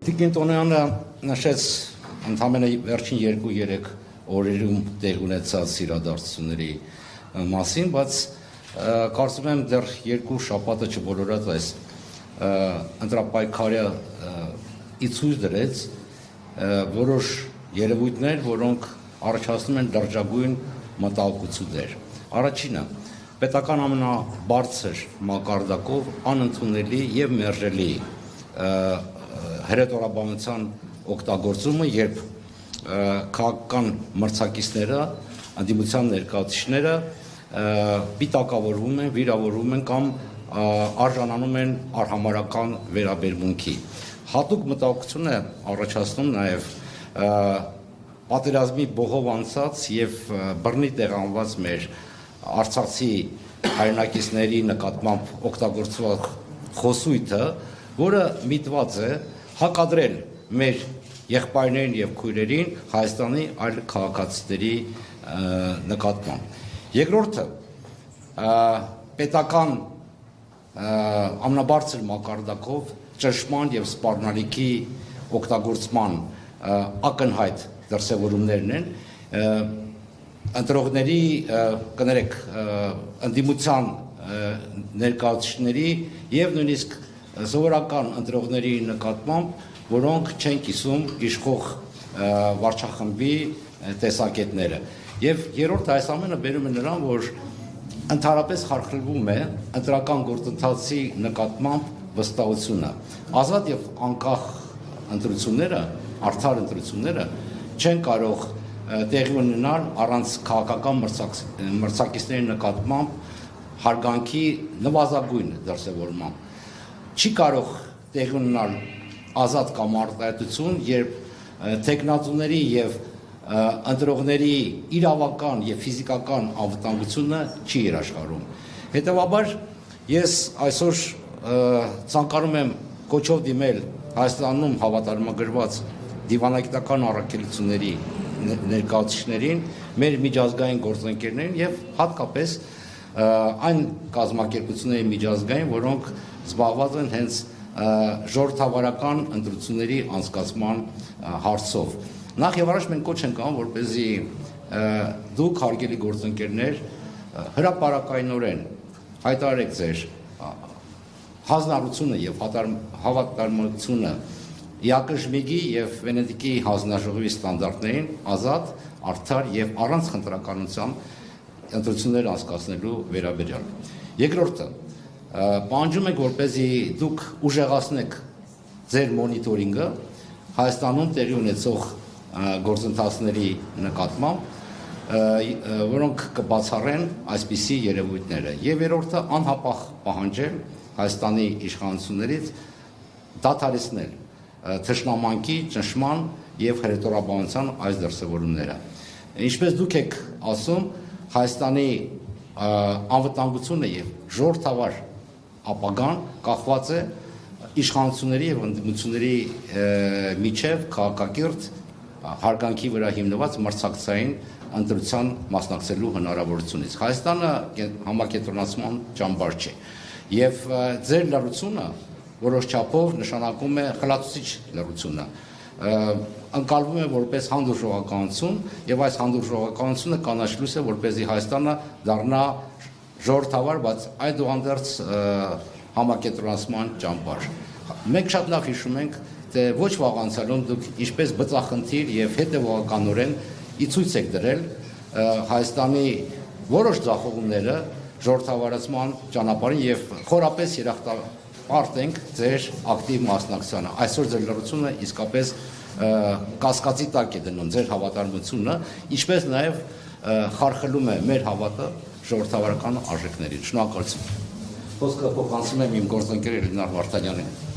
Տիկին Տոնյանը նշեց ընդամենը վերջին 2-3 օրերում տեղ ունեցած իրադարձությունների մասին, բայց կարծում եմ դեռ 2 շաբաթը չբոլորած այս ընտրապայքարը ցույց դրեց որոշ երևույթներ, որոնք առաջացնում են լրջագույն մտահոգություններ։ Առաջինը պետական ամենաբարձր մակարդակով անընդունելի եւ մերժելի հրետորաբանության օգտագործումը, երբ քաղաքական մրցակիցները, ընդդիմության ներկայացուցիչները պիտակավորվում են, վիրավորվում են կամ արժանանում են արհամարհական վերաբերմունքի։ Հատուկ մտահոգություն է առաջացնում նաև պատերազմի բողով անցած եւ բռնի տեղանված մեր արցախցի հայրենակիցների նկատմամբ օգտագործված խոսույթը, որը միտված է հակադրել մեր եղբայրներին եւ քույրերին Հայաստանի այլ քաղաքացիների նկատմամբ։ Երկրորդը պետական ամենաբարձր մակարդակով ճնշման եւ սպառնալիքի օգտագործման ակնհայտ դրսևորումներն են ընտրողների կներեք ընդդիմության ներկայացուցիչների եւ նույնիսկ սովորական ընտրողների նկատմամբ, որոնք չեն կիսում իշխող վարչախմբի տեսակետները։ Եվ երրորդ այս ամենը բերում է նրան, որ ընդհանրապես խարխլվում է ընտրական գործընթացի նկատմամբ վստահությունը։ Ազատ եւ անկախ ընտրությունները, արդար ընտրությունները չեն կարող տեղի ունենալ առանց քաղաքական մրցակիցների նկատմամբ հարգանքի նվազագույն դրսևորման։ Չի կարող տեղի ունենալ ազատ կամ արտահայտություն, երբ տեխնատուների եւ ընտրողների իրավական եւ ֆիզիկական անվտանգությունը չի երաշխարում։ Հետևաբար ես այսօր ցանկանում եմ կոչով դիմել Հայաստանում հավատարմագրված դիվանագիտական առաքելությունների ներկայացուցիչներին, մեր միջազգային գործընկերներին եւ հատկապես այն կազմակերպությունների միջազգային, որոնք զբաղված են հենց ժողովրդավարական ընտրությունների անցկացման հարցով։ Նախ եւ առաջ մենք կոչ ենք անում, որպեսզի դուք հարգելի գործընկերներ հրապարակայնորեն հայտարարեք ձեր հանձնառությունը եւ հավատարմությունը ԵԱԿ-ի եւ Վենետիկի հանձնաժողովի ստանդարտներին ազատ, արդար եւ առանց խնդրականության ընտրություններ անցկացնելու վերաբերյալ։ Երկրորդը պահանջում ենք, որպեսզի դուք ուժեղացնեք ձեր մոնիտորինգը Հայաստանում տեղի ունեցող գործընթացների նկատմամբ, որոնք կբացառեն այսպիսի երևույթները։ Եվ երրորդը անհապաղ պահանջել Հայաստանի իշխանություններից դադարեցնել թշնամանքի, ճնշման եւ հրետորաբանության այս դրսևորումները։ Ինչպես դուք եք ասում, Հայաստանի անվտանգությունը եւ ժողովրդավար ապագան կախված է իշխանությունների եւ ընդդիմությունների միջև քաղաքակիրթ հարգանքի վրա հիմնված մրցակցային ընտրության մասնակցելու հնարավորությունից։ Հայաստանը համակենտրոնացման ճամբար չէ եւ ձեր լռությունը որոշ չափով նշանակում է խլացուցիչ լռությունը, ընկալվում է որպես հանդուրժողականություն եւ այս հանդուրժողականությունը կանաչլույս է, որպեսզի Հայաստանը դառնա ժողովրդավար, բայց այդուհանդերձ համակենտրոնացման ճամբար։ Մենք շատ լավ հիշում ենք, թե ոչ վաղ անցյալում դուք ինչպես բծախնդիր եւ հետեւողականորեն ցույց եք դրել Հայաստանի որոշ ձախողումները ժողովրդավարացման ճանապարհին եւ խորապես երախտապարտ ենք ձեր ակտիվ մասնակցությանը։ Այսօր ձեր լռությունը իսկապես կասկածի տակ է դնում ձեր հավատարմությունը, ինչպես նաեւ խարխլում է մեր հավատը ժողովրդավարական արժեքներին։ Շնորհակալություն։ Խոսքը փոխանցում եմ իմ գործընկեր Էլինար Վարդանյանին։